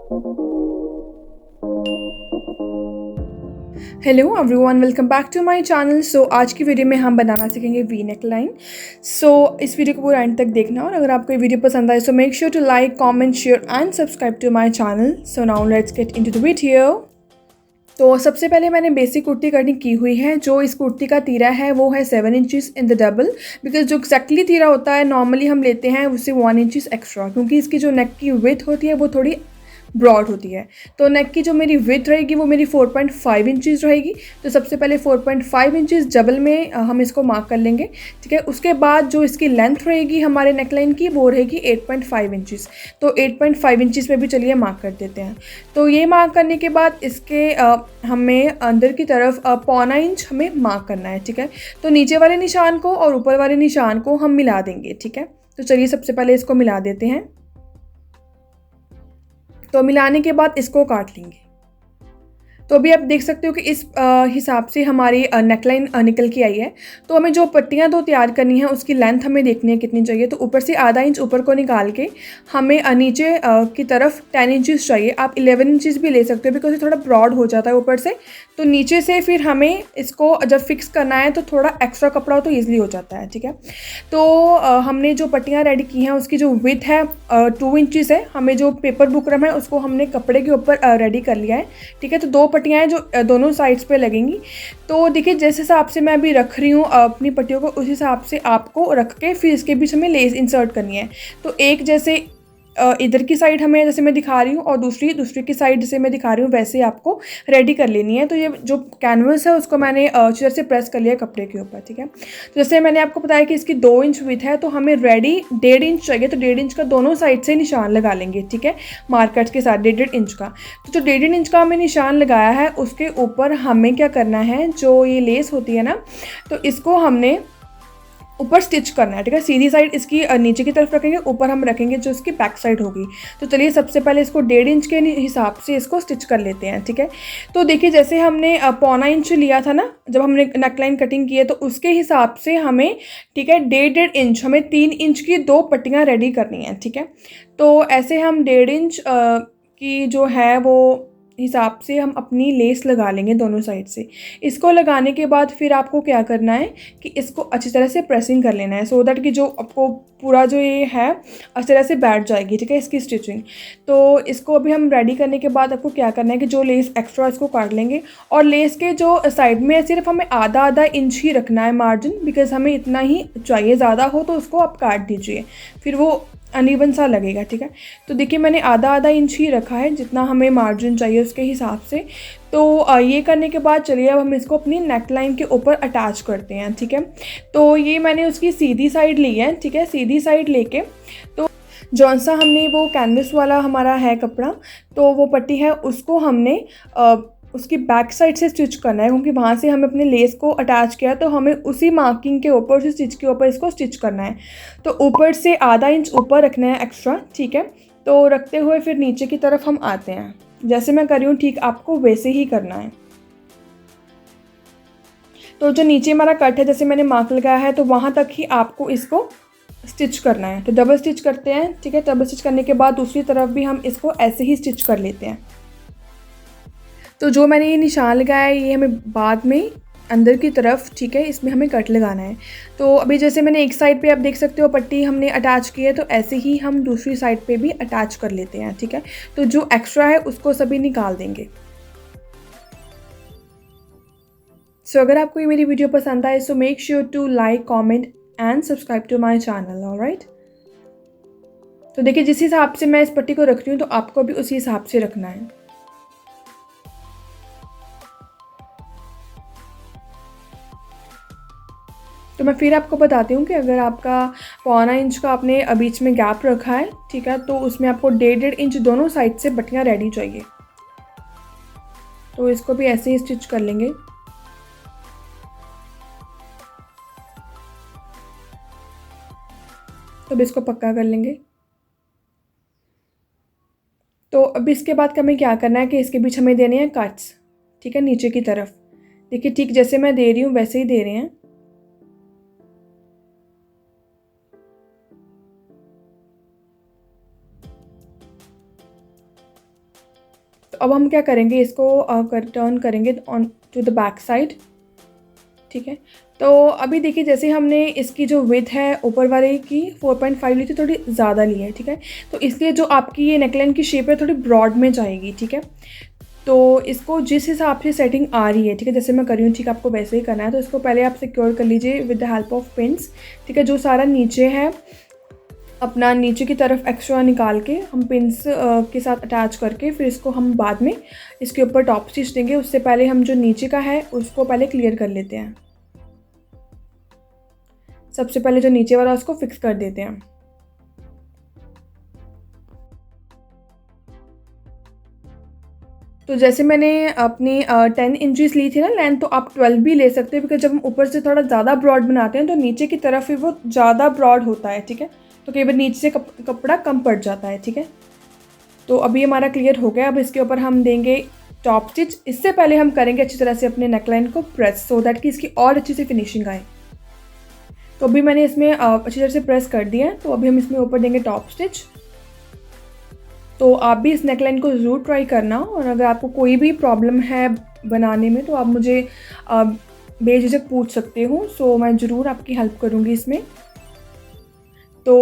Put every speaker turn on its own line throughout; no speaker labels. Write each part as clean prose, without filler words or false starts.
Hello everyone, welcome back to my channel. आज की video में हम बनाना सीखेंगे वी नेक लाइन। इस वीडियो को पूरा एंड तक देखना, और अगर आपको ये वीडियो पसंद आए make sure to like, comment, share and subscribe to my channel. Now let's get into the video. तो सबसे पहले मैंने बेसिक कुर्ती कटिंग की हुई है। जो इस कुर्ती का तीरा है वो है 7 inches in the double, because जो एक्जैक्टली तीरा होता है नॉर्मली हम लेते हैं उससे 1 इंचज़ एक्स्ट्रा, क्योंकि इसकी जो नेक की विड्थ होती है वो थोड़ी ब्रॉड होती है। तो नेक की जो मेरी विड्थ रहेगी वो मेरी 4.5 इंचज़ रहेगी। तो सबसे पहले 4.5 इंचज़ डबल में हम इसको मार्क कर लेंगे, ठीक है। उसके बाद जो इसकी लेंथ रहेगी हमारे नेक लाइन की वो रहेगी 8.5 इंचज़। तो 8.5 इंचज़ पे भी चलिए मार्क कर देते हैं। तो ये मार्क करने के बाद इसके हमें अंदर की तरफ 1.25 इंच हमें मार्क करना है, ठीक है। तो नीचे वाले निशान को और ऊपर वाले निशान को हम मिला देंगे, ठीक है। तो चलिए सबसे पहले इसको मिला देते हैं। तो मिलाने के बाद इसको काट लेंगे। तो अभी आप देख सकते हो कि इस हिसाब से हमारी नेकलाइन निकल के आई है। तो हमें जो पट्टियाँ दो तैयार करनी है उसकी लेंथ हमें देखनी है कितनी चाहिए। तो ऊपर से आधा इंच ऊपर को निकाल के हमें नीचे की तरफ 10 इंचज़ चाहिए। आप 11 इंचज़ भी ले सकते हो, बिकॉज ये थोड़ा ब्रॉड हो जाता है ऊपर से। तो नीचे से फिर हमें इसको जब फिक्स करना है तो थोड़ा एक्स्ट्रा कपड़ा हो तो ईजिली हो जाता है, ठीक है। तो हमने जो पट्टियाँ रेडी की हैं उसकी जो विड्थ है 2 इंचज़ है। हमें जो पेपर बुकरम है उसको हमने कपड़े के ऊपर रेडी कर लिया है, ठीक है। तो 2 पट्टियाँ हैं जो दोनों साइड्स पे लगेंगी। तो देखिए जिस हिसाब से मैं अभी रख रही हूँ अपनी पट्टियों को, उस हिसाब से आपको रख के फिर इसके बीच हमें लेस इंसर्ट करनी है। तो एक जैसे इधर की साइड हमें जैसे मैं दिखा रही हूँ, और दूसरी की साइड जैसे मैं दिखा रही हूँ वैसे आपको रेडी कर लेनी है। तो ये जो कैनवस है उसको मैंने चीज़र से प्रेस कर लिया कपड़े के ऊपर, ठीक है। तो जैसे मैंने आपको बताया कि इसकी 2 इंच विड्थ है, तो हमें रेडी 1.5 इंच चाहिए। तो 1.5 इंच का दोनों साइड से निशान लगा लेंगे, ठीक है, मार्कर्स के साथ 1.5 इंच का। तो जो 1.5 इंच का हमें निशान लगाया है उसके ऊपर हमें क्या करना है, जो ये लेस होती है ना, तो इसको हमने ऊपर स्टिच करना है, ठीक है। सीधी साइड इसकी नीचे की तरफ रखेंगे, ऊपर हम रखेंगे जो इसकी बैक साइड होगी। तो चलिए सबसे पहले इसको 1.5 इंच के हिसाब से इसको स्टिच कर लेते हैं, ठीक है। तो देखिए जैसे हमने 1.25 इंच लिया था ना जब हमने नेकलाइन कटिंग की है, तो उसके हिसाब से हमें, ठीक है, 1.5 इंच हमें 3 इंच की 2 पट्टियाँ रेडी करनी हैं, ठीक है। तो ऐसे हम 1.5 इंच की जो है वो हिसाब से हम अपनी लेस लगा लेंगे दोनों साइड से। इसको लगाने के बाद फिर आपको क्या करना है कि इसको अच्छी तरह से प्रेसिंग कर लेना है, सो दैट कि जो आपको पूरा जो ये है अच्छी तरह से बैठ जाएगी, ठीक है, इसकी स्टिचिंग। तो इसको अभी हम रेडी करने के बाद आपको क्या करना है कि जो लेस एक्स्ट्रा इसको काट लेंगे, और लेस के जो साइड में सिर्फ हमें आधा आधा इंच ही रखना है मार्जिन, बिकॉज हमें इतना ही चाहिए। ज़्यादा हो तो उसको आप काट दीजिए, फिर वो अनइवन सा लगेगा, ठीक है। तो देखिए मैंने आधा आधा इंच ही रखा है, जितना हमें मार्जिन चाहिए उसके हिसाब से। तो ये करने के बाद चलिए अब हम इसको अपनी नेक लाइन के ऊपर अटैच करते हैं, ठीक है। तो ये मैंने उसकी सीधी साइड ली है, ठीक है। सीधी साइड लेके तो जौन सा हमने वो कैनवस वाला हमारा है कपड़ा, तो वो पट्टी है उसको हमने उसकी बैक साइड से स्टिच करना है, क्योंकि वहाँ से हमें अपने लेस को अटैच किया, तो हमें उसी मार्किंग के ऊपर, उसी स्टिच के ऊपर इसको स्टिच करना है। तो ऊपर से आधा इंच ऊपर रखना है एक्स्ट्रा, ठीक है। तो रखते हुए फिर नीचे की तरफ हम आते हैं, जैसे मैं कर रही हूँ ठीक आपको वैसे ही करना है। तो जो नीचे हमारा कट है जैसे मैंने मार्क लगाया है, तो वहाँ तक ही आपको इसको स्टिच करना है। तो डबल स्टिच करते हैं, ठीक है। डबल स्टिच करने के बाद दूसरी तरफ भी हम इसको ऐसे ही स्टिच कर लेते हैं। तो जो मैंने ये निशान लगाया है ये हमें बाद में अंदर की तरफ, ठीक है, इसमें हमें कट लगाना है। तो अभी जैसे मैंने एक साइड पे आप देख सकते हो पट्टी हमने अटैच की है, तो ऐसे ही हम दूसरी साइड पे भी अटैच कर लेते हैं, ठीक है। तो जो एक्स्ट्रा है उसको सभी निकाल देंगे। अगर आपको ये मेरी वीडियो पसंद आए make sure to like, comment and subscribe to my channel, alright. तो देखिए जिस हिसाब से मैं इस पट्टी को रख रही हूँ तो आपको भी उसी हिसाब से रखना है। तो मैं फिर आपको बताती हूँ कि अगर आपका 1.25 इंच का आपने बीच में गैप रखा है, ठीक है, तो उसमें आपको 1.5 इंच दोनों साइड से पट्टियाँ रेडी चाहिए। तो इसको भी ऐसे ही स्टिच कर लेंगे। तो अब इसको पक्का कर लेंगे। तो अब इसके बाद हमें क्या करना है कि इसके बीच हमें देने हैं कट्स, ठीक है, नीचे की तरफ। देखिए ठीक जैसे मैं दे रही हूँ वैसे ही दे रहे हैं। तो अब हम क्या करेंगे, इसको टर्न करेंगे on to the back side, ठीक है। तो अभी देखिए जैसे हमने इसकी जो विड्थ है ऊपर वाले की 4.5 ली थी, थोड़ी ज़्यादा ली है, ठीक है। तो इसलिए जो आपकी ये नेकलाइन की शेप है थोड़ी ब्रॉड में जाएगी, ठीक है। तो इसको जिस हिसाब से सेटिंग आ रही है, ठीक है, जैसे मैं कर रही हूँ, ठीक है, आपको वैसे ही करना है। तो इसको पहले आप सिक्योर कर लीजिए with the help of pins, ठीक है। जो सारा नीचे है अपना नीचे की तरफ एक्स्ट्रा निकाल के हम पिन्स के साथ अटैच करके फिर इसको हम बाद में इसके ऊपर टॉप स्टिच देंगे। उससे पहले हम जो नीचे का है उसको पहले क्लियर कर लेते हैं। सबसे पहले जो नीचे वाला उसको फिक्स कर देते हैं। तो जैसे मैंने अपनी 10 इंचेस ली थी ना लेंथ, तो आप 12 भी ले सकते हो, बिकॉज जब हम ऊपर से थोड़ा ज़्यादा ब्रॉड बनाते हैं तो नीचे की तरफ ही वो ज़्यादा ब्रॉड होता है, ठीक है। तो कई बार नीचे से कपड़ा कम पड़ जाता है, ठीक है। तो अभी हमारा क्लियर हो गया। अब इसके ऊपर हम देंगे टॉप स्टिच। इससे पहले हम करेंगे अच्छी तरह से अपने नेकलाइन को प्रेस, सो दैट कि इसकी और अच्छी से फिनिशिंग आए। तो अभी मैंने इसमें अच्छी तरह से प्रेस कर दिया है। तो अभी हम इसमें ऊपर देंगे टॉप स्टिच। तो आप भी इस नेकलाइन को ज़रूर ट्राई करना, और अगर आपको कोई भी प्रॉब्लम है बनाने में तो आप मुझे बेझिझक पूछ सकते हो। सो मैं ज़रूर आपकी हेल्प करूँगी इसमें। तो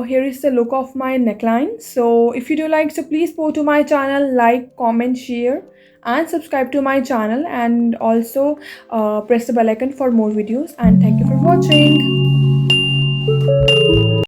here is the look of my neckline. So if you do like, so please go to my channel, like, comment, share and subscribe to my channel, and also press the bell icon for more videos, and thank you for watching.